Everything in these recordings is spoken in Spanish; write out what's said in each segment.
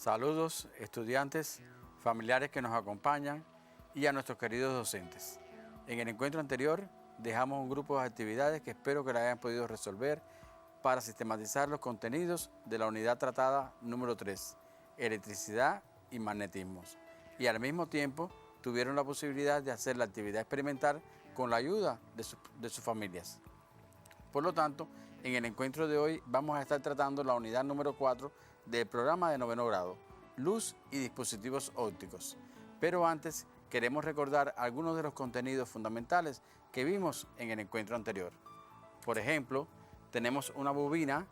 Saludos, estudiantes, familiares que nos acompañan y a nuestros queridos docentes. En el encuentro anterior dejamos un grupo de actividades que espero que la hayan podido resolver para sistematizar los contenidos de la unidad tratada número 3, electricidad y magnetismos. Y al mismo tiempo tuvieron la posibilidad de hacer la actividad experimental con la ayuda de sus familias. Por lo tanto, en el encuentro de hoy vamos a estar tratando la unidad número 4 del programa de 9º grado, Luz y dispositivos ópticos. Pero antes queremos recordar algunos de los contenidos fundamentales que vimos en el encuentro anterior. Por ejemplo, tenemos una bobina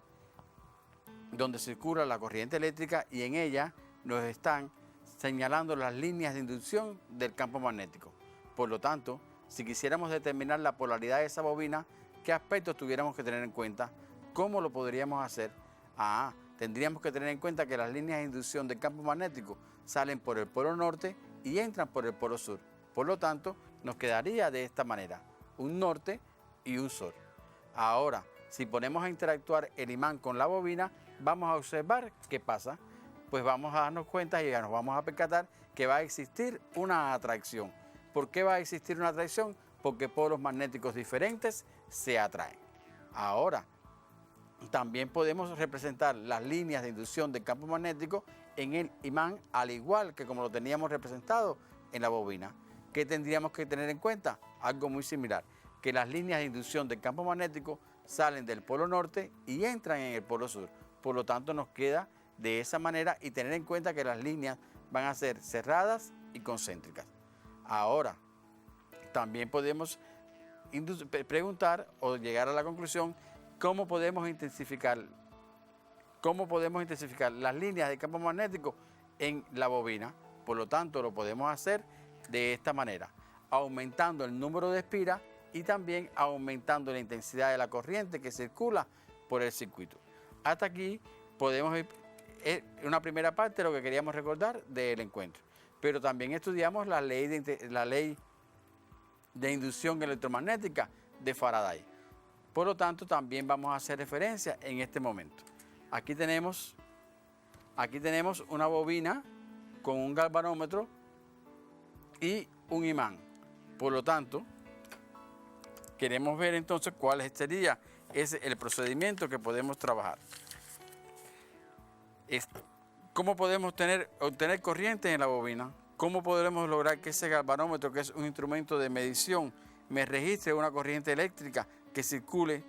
donde circula la corriente eléctrica y en ella nos están señalando las líneas de inducción del campo magnético. Por lo tanto, si quisiéramos determinar la polaridad de esa bobina, ¿qué aspectos tuviéramos que tener en cuenta? ¿Cómo lo podríamos hacer? Tendríamos que tener en cuenta que las líneas de inducción del campo magnético salen por el polo norte y entran por el polo sur. Por lo tanto, nos quedaría de esta manera, un norte y un sur. Ahora, si ponemos a interactuar el imán con la bobina, vamos a observar qué pasa. Pues vamos a darnos cuenta y ya nos vamos a percatar que va a existir una atracción. ¿Por qué va a existir una atracción? Porque polos magnéticos diferentes se atraen. Ahora, también podemos representar las líneas de inducción del campo magnético en el imán, al igual que como lo teníamos representado en la bobina. ¿Qué tendríamos que tener en cuenta? Algo muy similar, que las líneas de inducción del campo magnético salen del polo norte y entran en el polo sur. Por lo tanto, nos queda de esa manera y tener en cuenta que las líneas van a ser cerradas y concéntricas. Ahora, también podemos preguntar o llegar a la conclusión cómo podemos intensificar las líneas de campo magnético en la bobina. Por lo tanto, lo podemos hacer de esta manera, aumentando el número de espiras y también aumentando la intensidad de la corriente que circula por el circuito. Hasta aquí podemos ir, una primera parte de lo que queríamos recordar del encuentro. Pero también estudiamos la ley de inducción electromagnética de Faraday. Por lo tanto, también vamos a hacer referencia en este momento. Aquí tenemos una bobina con un galvanómetro y un imán. Por lo tanto, queremos ver entonces cuál sería el procedimiento que podemos trabajar. ¿Cómo podemos obtener corriente en la bobina? ¿Cómo podremos lograr que ese galvanómetro, que es un instrumento de medición, me registre una corriente eléctrica que circule?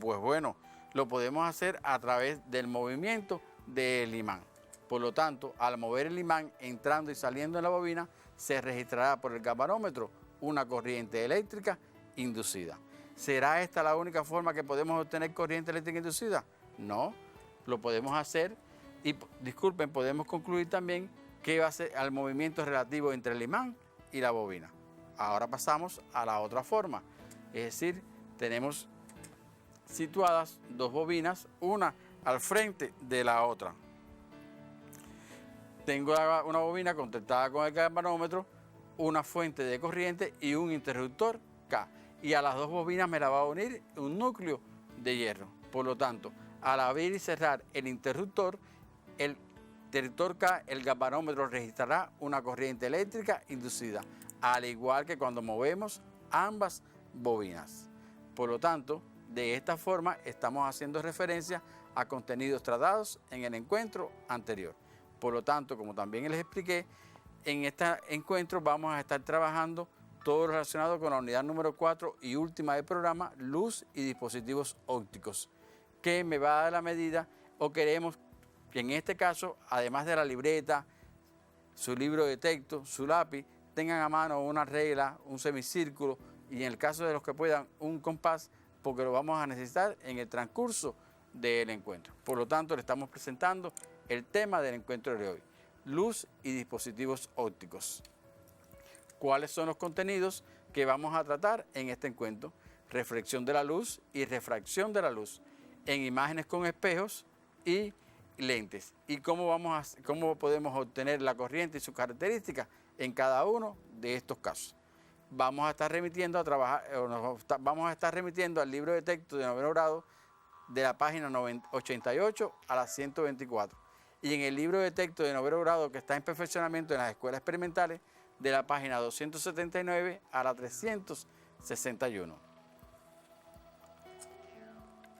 Pues bueno, lo podemos hacer a través del movimiento del imán. Por lo tanto, al mover el imán entrando y saliendo en la bobina, se registrará por el galvanómetro una corriente eléctrica inducida. ¿Será esta la única forma que podemos obtener corriente eléctrica inducida? No, lo podemos hacer y, disculpen, podemos concluir también que va a ser al movimiento relativo entre el imán y la bobina. Ahora pasamos a la otra forma, es decir, tenemos situadas dos bobinas, una al frente de la otra. Tengo una bobina conectada con el galvanómetro, una fuente de corriente y un interruptor K. Y a las dos bobinas me la va a unir un núcleo de hierro. Por lo tanto, al abrir y cerrar el interruptor K, el galvanómetro registrará una corriente eléctrica inducida, al igual que cuando movemos ambas bobinas. Por lo tanto, de esta forma estamos haciendo referencia a contenidos tratados en el encuentro anterior. Por lo tanto, como también les expliqué, en este encuentro vamos a estar trabajando todo relacionado con la unidad número 4 y última del programa, Luz y dispositivos ópticos, que me va a dar la medida o queremos que en este caso, además de la libreta, su libro de texto, su lápiz, tengan a mano una regla, un semicírculo y en el caso de los que puedan un compás, porque lo vamos a necesitar en el transcurso del encuentro. Por lo tanto, le estamos presentando el tema del encuentro de hoy, luz y dispositivos ópticos. ¿Cuáles son los contenidos que vamos a tratar en este encuentro? Reflexión de la luz y refracción de la luz en imágenes con espejos y lentes. Y cómo podemos obtener la corriente y sus características en cada uno de estos casos. Vamos a estar remitiendo al libro de texto de 9º grado de la página 88 a la 124. y en el libro de texto de noveno grado que está en perfeccionamiento en las escuelas experimentales, de la página 279 a la 361.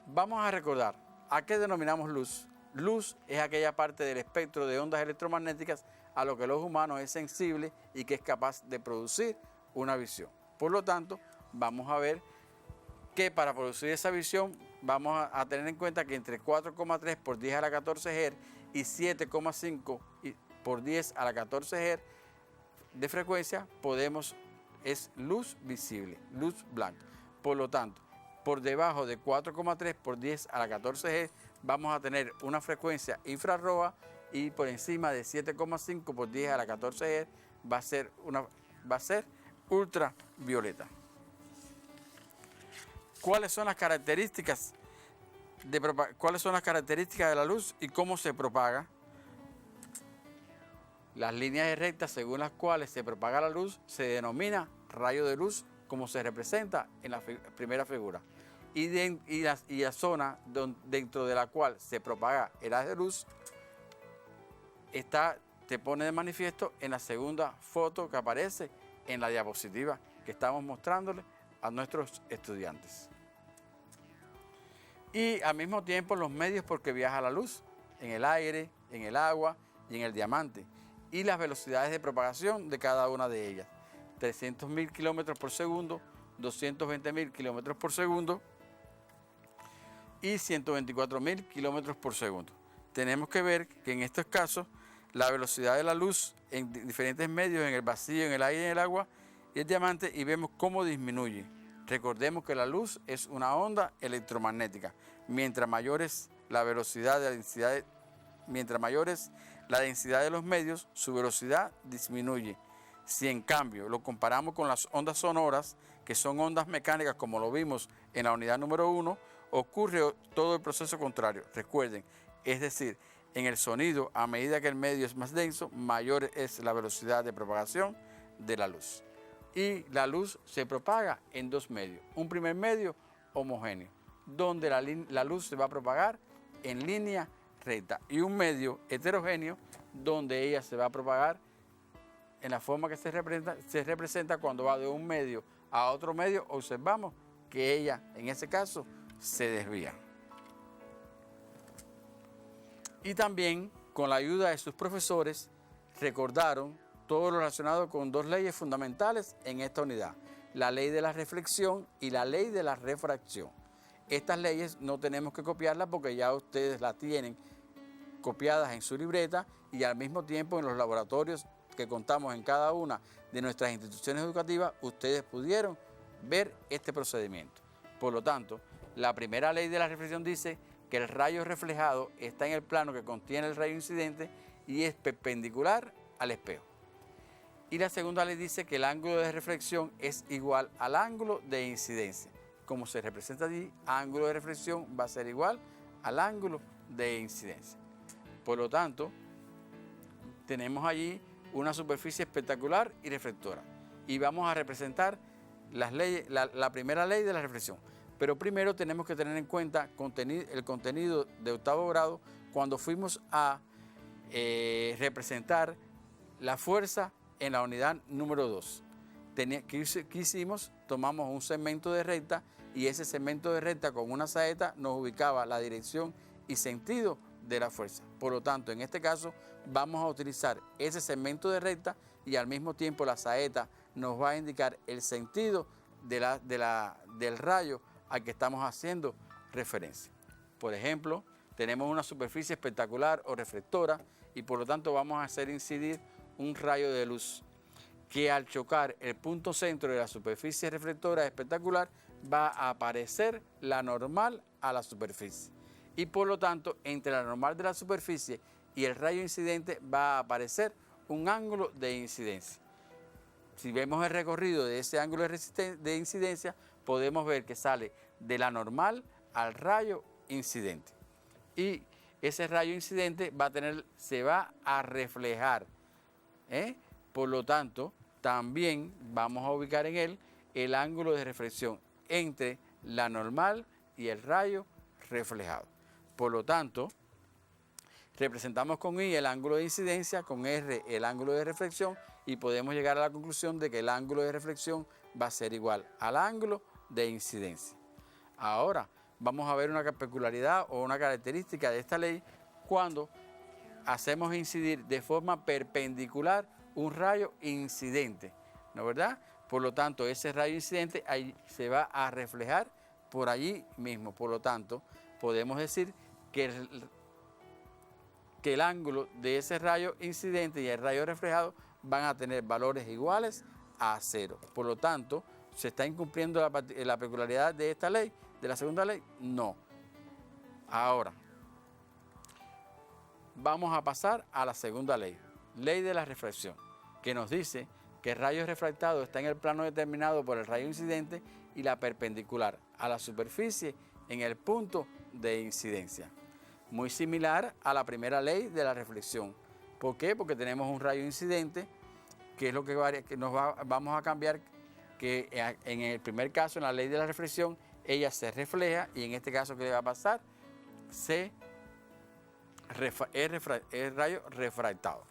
Vamos a recordar, ¿a qué denominamos luz? Luz es aquella parte del espectro de ondas electromagnéticas a lo que el ojo humano es sensible y que es capaz de producir una visión. Por lo tanto, vamos a ver que para producir esa visión vamos a tener en cuenta que entre 4,3 por 10 a la 14 Hz y 7,5 por 10 a la 14 Hz de frecuencia es luz visible, luz blanca. Por lo tanto, por debajo de 4,3 por 10 a la 14 Hz vamos a tener una frecuencia infrarroja y por encima de 7,5 por 10 a la 14 Hz va a ser ultravioleta. ¿Cuáles son las características de la luz y cómo se propaga? Las líneas rectas según las cuales se propaga la luz se denomina rayo de luz, como se representa en la primera figura. Y la zona dentro de la cual se propaga el haz de luz te pone de manifiesto en la segunda foto que aparece en la diapositiva que estamos mostrándole a nuestros estudiantes. Y al mismo tiempo los medios por que viaja la luz, en el aire, en el agua y en el diamante, y las velocidades de propagación de cada una de ellas. 300.000 kilómetros por segundo, 220.000 kilómetros por segundo y 124.000 kilómetros por segundo. Tenemos que ver que en estos casos la velocidad de la luz en diferentes medios, en el vacío, en el aire, en el agua y el diamante, y vemos cómo disminuye. Recordemos que la luz es una onda electromagnética. Mientras mayor es la velocidad de la densidad, mientras mayor es la densidad de los medios, su velocidad disminuye. Si en cambio lo comparamos con las ondas sonoras, que son ondas mecánicas como lo vimos en la unidad número 1, ocurre todo el proceso contrario. Recuerden, es decir, en el sonido, a medida que el medio es más denso, mayor es la velocidad de propagación de la luz. Y la luz se propaga en dos medios. Un primer medio homogéneo, donde la luz se va a propagar en línea recta, y un medio heterogéneo, donde ella se va a propagar en la forma que se representa cuando va de un medio a otro medio. Observamos que ella, en ese caso, se desvía. Y también, con la ayuda de sus profesores, recordaron todo lo relacionado con dos leyes fundamentales en esta unidad: la ley de la reflexión y la ley de la refracción. Estas leyes no tenemos que copiarlas porque ya ustedes las tienen copiadas en su libreta, y al mismo tiempo en los laboratorios que contamos en cada una de nuestras instituciones educativas, ustedes pudieron ver este procedimiento. Por lo tanto, la primera ley de la reflexión dice que el rayo reflejado está en el plano que contiene el rayo incidente y es perpendicular al espejo. Y la segunda ley dice que el ángulo de reflexión es igual al ángulo de incidencia. Como se representa allí, ángulo de reflexión va a ser igual al ángulo de incidencia. Por lo tanto, tenemos allí una superficie espectacular y reflectora. Y vamos a representar las leyes, la primera ley de la reflexión. Pero primero tenemos que tener en cuenta el contenido de octavo grado cuando fuimos a representar la fuerza en la unidad número 2. ¿Qué hicimos? Tomamos un segmento de recta, y ese segmento de recta con una saeta nos ubicaba la dirección y sentido de la fuerza. Por lo tanto, en este caso vamos a utilizar ese segmento de recta, y al mismo tiempo la saeta nos va a indicar el sentido del rayo al que estamos haciendo referencia. Por ejemplo, tenemos una superficie espectacular o reflectora, y por lo tanto vamos a hacer incidir un rayo de luz que, al chocar el punto centro de la superficie reflectora espectacular, va a aparecer la normal a la superficie. Y por lo tanto, entre la normal de la superficie y el rayo incidente va a aparecer un ángulo de incidencia. Si vemos el recorrido de ese ángulo de incidencia, podemos ver que sale de la normal al rayo incidente. Y ese rayo incidente se va a reflejar. Por lo tanto, también vamos a ubicar en él el ángulo de reflexión entre la normal y el rayo reflejado. Por lo tanto, Representamos con I el ángulo de incidencia, con R el ángulo de reflexión y podemos llegar a la conclusión de que el ángulo de reflexión va a ser igual al ángulo de incidencia. Ahora vamos a ver una peculiaridad o una característica de esta ley cuando hacemos incidir de forma perpendicular un rayo incidente, ¿no es verdad? Por lo tanto, ese rayo incidente ahí se va a reflejar por allí mismo. Por lo tanto, podemos decir que el ángulo de ese rayo incidente y el rayo reflejado van a tener valores iguales a 0. Por lo tanto, ¿se está incumpliendo la peculiaridad de esta ley, de la segunda ley? No. Ahora, vamos a pasar a la segunda ley, ley de la refracción, que nos dice que el rayo refractado está en el plano determinado por el rayo incidente y la perpendicular a la superficie en el punto de incidencia. Muy similar a la primera ley de la reflexión. ¿Por qué? Porque tenemos un rayo incidente, que es lo que vamos a cambiar, que en el primer caso, en la ley de la reflexión, ella se refleja y en este caso, ¿qué le va a pasar? Es rayo refractado.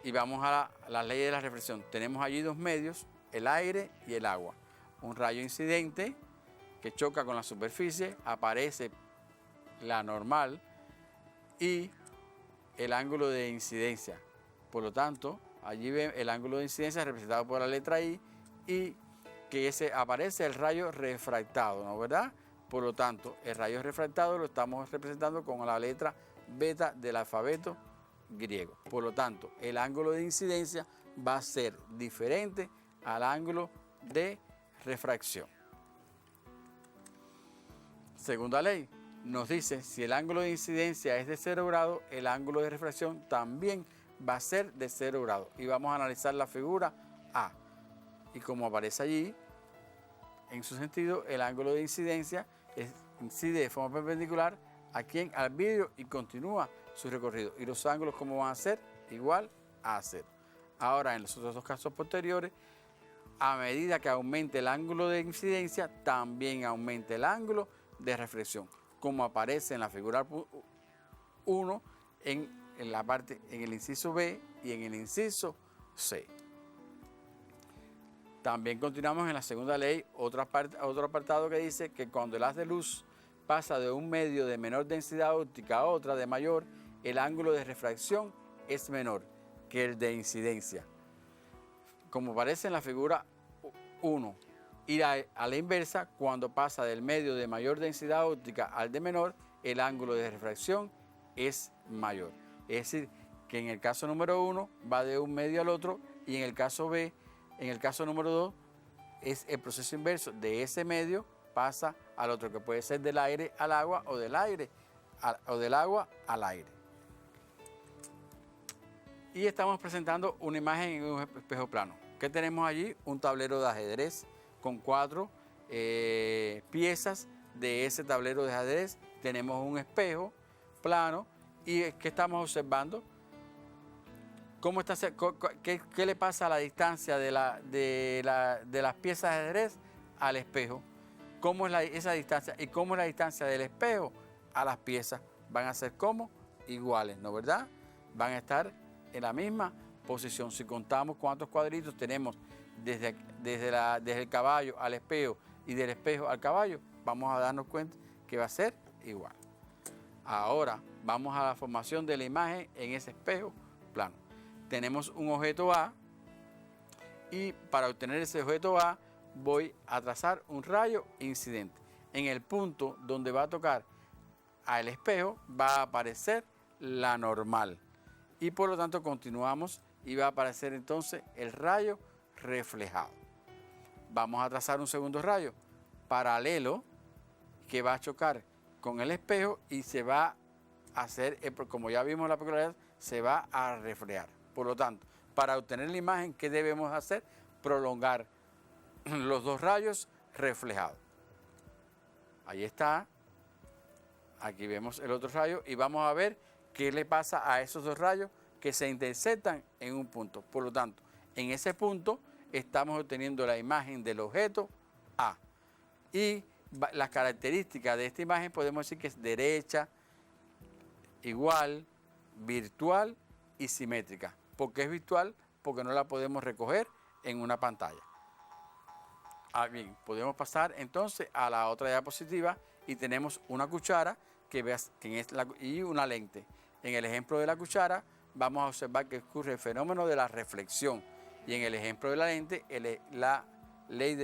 Y vamos a la ley de la reflexión. Tenemos allí dos medios, el aire y el agua. Un rayo incidente que choca con la superficie, aparece la normal y el ángulo de incidencia. Por lo tanto, allí ven el ángulo de incidencia representado por la letra I y que aparece el rayo refractado, ¿no es verdad? Por lo tanto, el rayo refractado lo estamos representando con la letra beta del alfabeto griego. Por lo tanto, el ángulo de incidencia va a ser diferente al ángulo de refracción. Segunda ley nos dice, si el ángulo de incidencia es de 0 grados, el ángulo de refracción también va a ser de 0 grados. Y vamos a analizar la figura A. Y como aparece allí, en su sentido, el ángulo de incidencia incide de forma perpendicular al vidrio y continúa su recorrido. Y los ángulos, ¿cómo van a ser? Igual a 0. Ahora, en los otros dos casos posteriores, a medida que aumente el ángulo de incidencia, también aumenta el ángulo de reflexión, como aparece en la figura 1, en el inciso B y en el inciso C. También continuamos en la segunda ley, otro apartado que dice que cuando el haz de luz pasa de un medio de menor densidad óptica a otra de mayor, el ángulo de refracción es menor que el de incidencia, como aparece en la figura 1. Y a la inversa, cuando pasa del medio de mayor densidad óptica al de menor, el ángulo de refracción es mayor. Es decir, que en el caso número 1 va de un medio al otro y en el caso B, en el caso número 2, es el proceso inverso. De ese medio pasa al otro, que puede ser del aire al agua o del agua al aire. Y estamos presentando una imagen en un espejo plano. ¿Qué tenemos allí? Un tablero de ajedrez con 4 piezas de ese tablero de ajedrez. Tenemos un espejo plano y ¿qué estamos observando? ¿Qué le pasa a la distancia de las piezas de ajedrez al espejo? ¿Cómo es esa distancia? ¿Y cómo es la distancia del espejo a las piezas? Van a ser como iguales, ¿no verdad? Van a estar en la misma posición. Si contamos cuántos cuadritos tenemos desde el caballo al espejo y del espejo al caballo, vamos a darnos cuenta que va a ser igual. Ahora vamos a la formación de la imagen en ese espejo plano. Tenemos un objeto A y para obtener ese objeto A voy a trazar un rayo incidente. En el punto donde va a tocar al espejo va a aparecer la normal y por lo tanto continuamos y va a aparecer entonces el rayo reflejado. Vamos a trazar un segundo rayo paralelo que va a chocar con el espejo y se va a hacer, como ya vimos la peculiaridad, se va a reflejar. Por lo tanto, para obtener la imagen, ¿qué debemos hacer? Prolongar los dos rayos reflejados. Ahí está. Aquí vemos el otro rayo y vamos a ver qué le pasa a esos dos rayos que se interceptan en un punto. Por lo tanto, en ese punto estamos obteniendo la imagen del objeto A. Y las características de esta imagen podemos decir que es derecha, igual, virtual y simétrica. ¿Por qué es virtual? Porque no la podemos recoger en una pantalla. Bien, podemos pasar entonces a la otra diapositiva y tenemos una cuchara y una lente. En el ejemplo de la cuchara vamos a observar que ocurre el fenómeno de la reflexión y en el ejemplo de la lente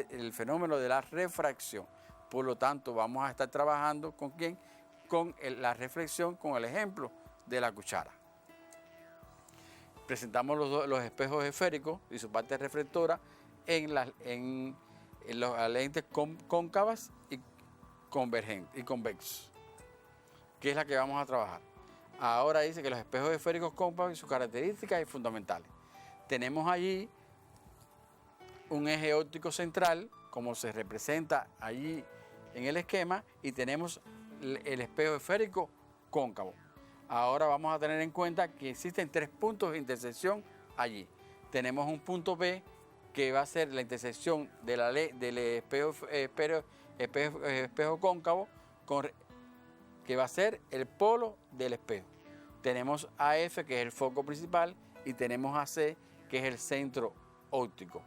el fenómeno de la refracción. Por lo tanto, vamos a estar trabajando ¿con quién? Con la reflexión, con el ejemplo de la cuchara. Presentamos los espejos esféricos y su parte reflectora en las lentes cóncavas y convergentes y convexos, que es la que vamos a trabajar. Ahora dice que los espejos esféricos cóncavos y sus características y fundamentales. Tenemos allí un eje óptico central, como se representa allí en el esquema, y tenemos el espejo esférico cóncavo. Ahora vamos a tener en cuenta que existen 3 puntos de intersección allí. Tenemos un punto B, que va a ser la intersección del espejo cóncavo, que va a ser el polo del espejo. Tenemos AF, que es el foco principal, y tenemos AC, que es el centro óptico.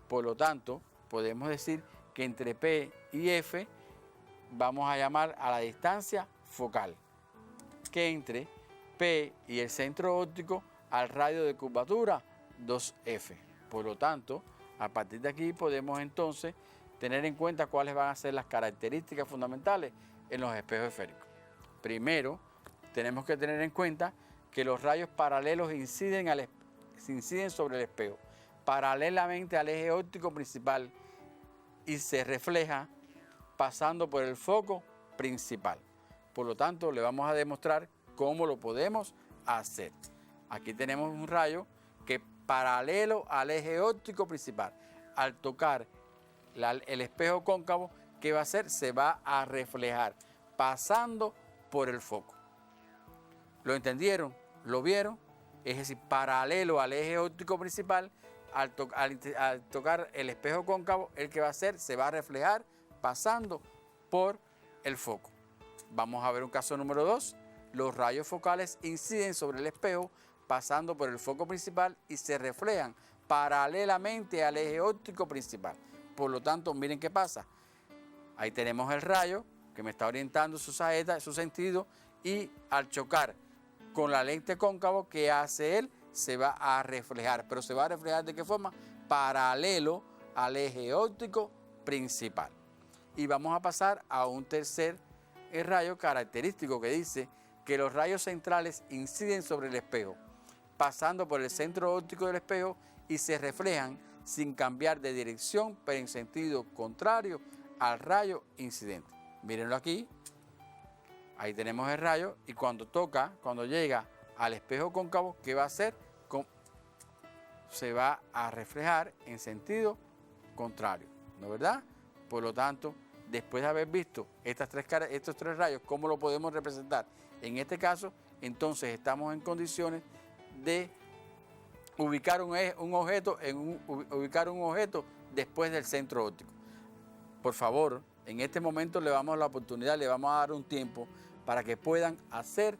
Por lo tanto, podemos decir que entre P y F vamos a llamar a la distancia focal, que entre P y el centro óptico al radio de curvatura 2F. Por lo tanto, a partir de aquí podemos entonces tener en cuenta cuáles van a ser las características fundamentales en los espejos esféricos. Primero, tenemos que tener en cuenta que los rayos paralelos inciden sobre el espejo, paralelamente al eje óptico principal, y se refleja pasando por el foco principal. Por lo tanto, le vamos a demostrar cómo lo podemos hacer. Aquí tenemos un rayo que paralelo al eje óptico principal, al tocar el espejo cóncavo, ¿qué va a hacer? Se va a reflejar pasando por el foco. ¿Lo entendieron? ¿Lo vieron? Es decir, paralelo al eje óptico principal, al tocar el espejo cóncavo, el que va a hacer se va a reflejar pasando por el foco. Vamos a ver un caso número 2. Los rayos focales inciden sobre el espejo pasando por el foco principal y se reflejan paralelamente al eje óptico principal. Por lo tanto, miren qué pasa. Ahí tenemos el rayo que me está orientando su saeta, su sentido, y al chocar con la lente cóncavo, ¿qué hace él? Se va a reflejar. ¿Pero se va a reflejar de qué forma? Paralelo al eje óptico principal. Y vamos a pasar a un tercer rayo característico que dice que los rayos centrales inciden sobre el espejo, pasando por el centro óptico del espejo y se reflejan sin cambiar de dirección, pero en sentido contrario al rayo incidente. Mírenlo aquí. Ahí tenemos el rayo y cuando llega al espejo cóncavo, ¿qué va a hacer? Se va a reflejar en sentido contrario, ¿no es verdad? Por lo tanto, después de haber visto estos 3 rayos, ¿cómo lo podemos representar? En este caso, entonces estamos en condiciones de ubicar un objeto después del centro óptico. Por favor, en este momento le vamos a la oportunidad, le vamos a dar un tiempo para que puedan hacer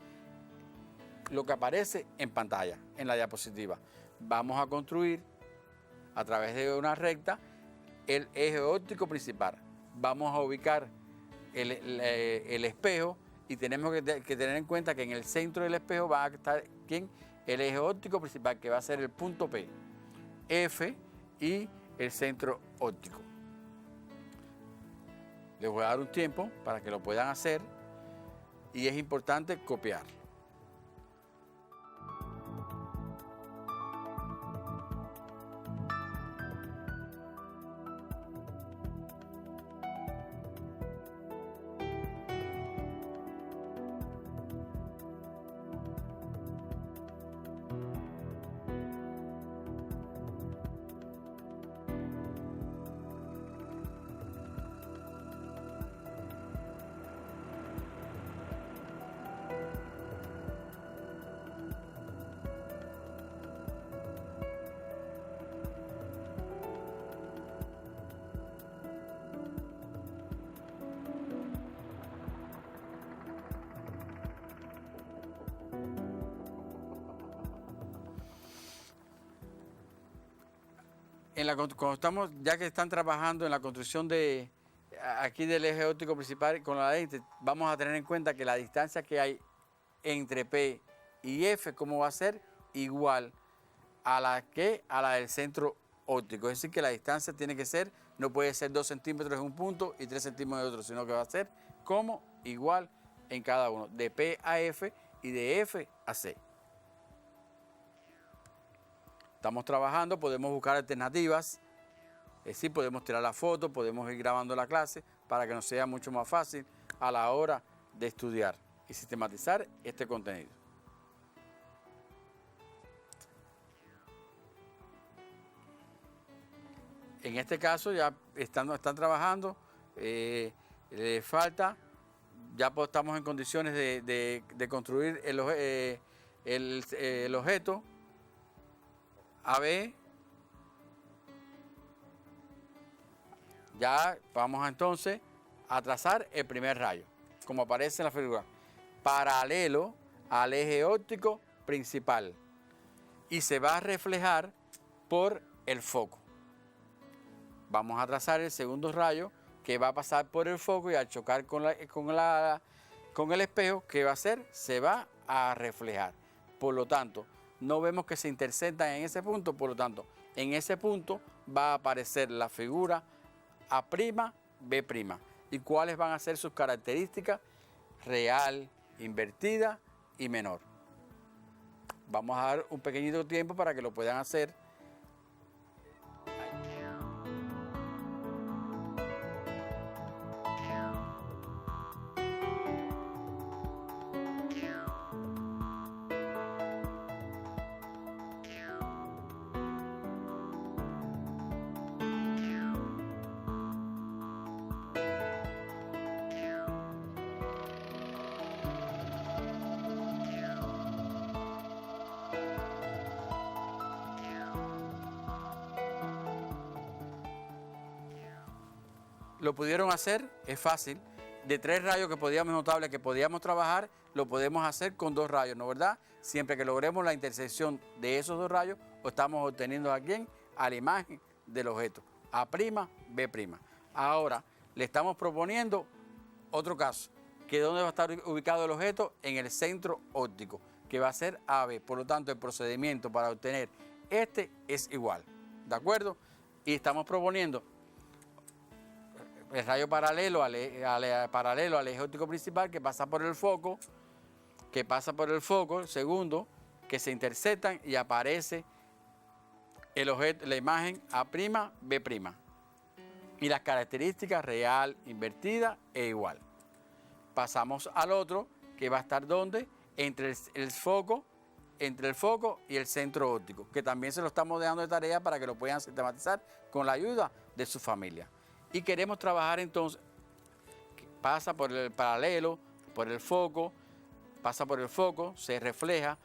lo que aparece en pantalla, en la diapositiva. Vamos a construir a través de una recta el eje óptico principal. Vamos a ubicar el espejo y tenemos que tener en cuenta que en el centro del espejo va a estar el eje óptico principal, que va a ser el punto P, F y el centro óptico. Les voy a dar un tiempo para que lo puedan hacer y es importante copiar. cuando estamos, ya que están trabajando en la construcción de aquí del eje óptico principal con la lente, vamos a tener en cuenta que la distancia que hay entre P y F, ¿cómo va a ser? Igual a la del centro óptico. Es decir, que la distancia tiene que ser, no puede ser 2 centímetros en un punto y 3 centímetros en otro, sino que va a ser como igual en cada uno, de P a F y de F a C. Estamos trabajando, podemos buscar alternativas, es decir, podemos tirar la foto, podemos ir grabando la clase para que nos sea mucho más fácil a la hora de estudiar y sistematizar este contenido. En este caso ya están trabajando, le falta, ya estamos en condiciones de construir el objeto AB. Ya vamos entonces a trazar el primer rayo, como aparece en la figura, paralelo al eje óptico principal y se va a reflejar por el foco. Vamos a trazar el segundo rayo que va a pasar por el foco y al chocar con el espejo, ¿qué va a hacer? Se va a reflejar. Por lo tanto, no vemos que se interceptan en ese punto, por lo tanto, en ese punto va a aparecer la figura A', B'. ¿Y cuáles van a ser sus características? Real, invertida y menor. Vamos a dar un pequeñito tiempo para que lo puedan hacer. Lo pudieron hacer, es fácil. De 3 rayos que podíamos notables que podíamos trabajar, lo podemos hacer con 2 rayos, ¿no verdad? Siempre que logremos la intersección de esos 2 rayos, lo estamos obteniendo aquí a la imagen del objeto, A', B'. Ahora, le estamos proponiendo otro caso, que ¿dónde va a estar ubicado el objeto? En el centro óptico, que va a ser AB. Por lo tanto, el procedimiento para obtener este es igual, ¿de acuerdo? Y estamos proponiendo el rayo paralelo al eje óptico principal que pasa por el foco, segundo, que se interceptan y aparece el objeto, la imagen A', B'. Y las características real, invertida e igual. Pasamos al otro, que va a estar ¿dónde? Entre el foco y el centro óptico, que también se lo estamos dejando de tarea para que lo puedan sistematizar con la ayuda de su familia. Y queremos trabajar entonces, pasa por el paralelo, por el foco, se refleja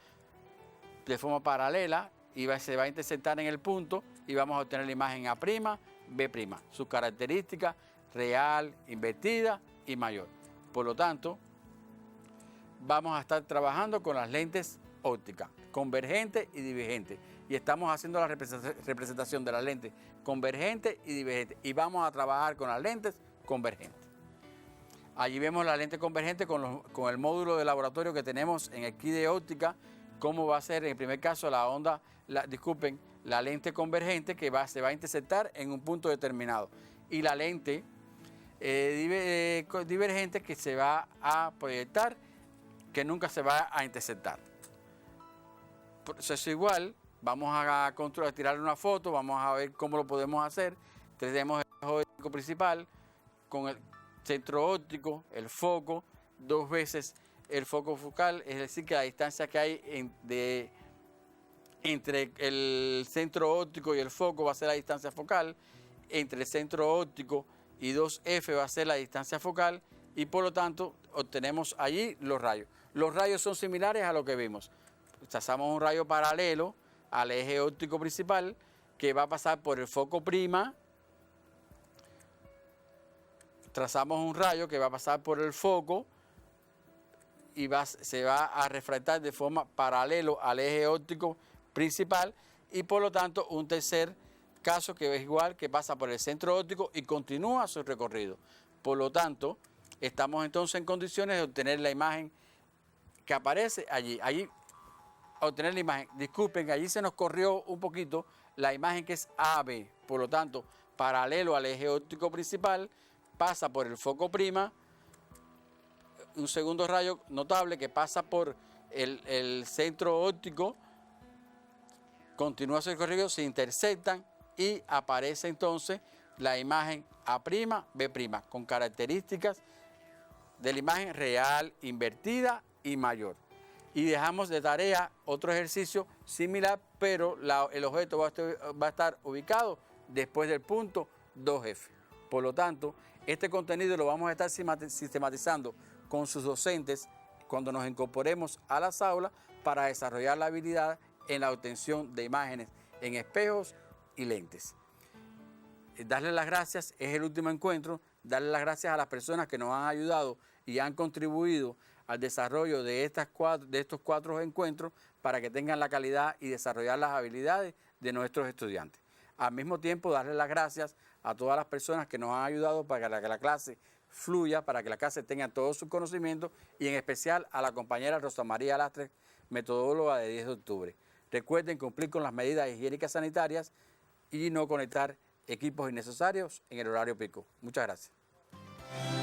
de forma paralela y se va a interceptar en el punto y vamos a obtener la imagen A', B', sus características real, invertida y mayor. Por lo tanto, vamos a estar trabajando con las lentes ópticas, convergente y divergente. Y estamos haciendo la representación de las lentes convergente y divergente. Y vamos a trabajar con las lentes convergentes. Allí vemos la lente convergente con el módulo de laboratorio que tenemos en el kit de óptica, cómo va a ser en el primer caso la lente convergente que se va a interceptar en un punto determinado. Y la lente divergente que se va a proyectar, que nunca se va a interceptar. Por eso es igual. Vamos a tirarle una foto, vamos a ver cómo lo podemos hacer. Tenemos el eje óptico principal con el centro óptico, el foco, 2 veces el foco focal, es decir, que la distancia que hay entre el centro óptico y el foco va a ser la distancia focal, entre el centro óptico y 2F va a ser la distancia focal y por lo tanto obtenemos allí los rayos. Los rayos son similares a lo que vimos. Trazamos un rayo paralelo al eje óptico principal que va a pasar por el foco prima. Trazamos un rayo que va a pasar por el foco y se va a refractar de forma paralelo al eje óptico principal y por lo tanto un tercer caso que es igual, que pasa por el centro óptico y continúa su recorrido. Por lo tanto, estamos entonces en condiciones de obtener la imagen que aparece allí. Allí, obtener la imagen. Disculpen, allí se nos corrió un poquito la imagen que es AB. Por lo tanto, paralelo al eje óptico principal, pasa por el foco prima, un segundo rayo notable que pasa por el centro óptico, continúa su recorrido, se intersectan y aparece entonces la imagen A', B', con características de la imagen real, invertida y mayor. Y dejamos de tarea otro ejercicio similar, pero el objeto va a estar ubicado después del punto 2F. Por lo tanto, este contenido lo vamos a estar sistematizando con sus docentes cuando nos incorporemos a las aulas para desarrollar la habilidad en la obtención de imágenes en espejos y lentes. Darles las gracias, es el último encuentro, darle las gracias a las personas que nos han ayudado y han contribuido al desarrollo de estos 4 encuentros para que tengan la calidad y desarrollar las habilidades de nuestros estudiantes. Al mismo tiempo, darle las gracias a todas las personas que nos han ayudado para que la clase fluya, para que la clase tenga todos sus conocimientos y en especial a la compañera Rosa María Lastre, metodóloga de 10 de octubre. Recuerden cumplir con las medidas higiénicas sanitarias y no conectar equipos innecesarios en el horario pico. Muchas gracias.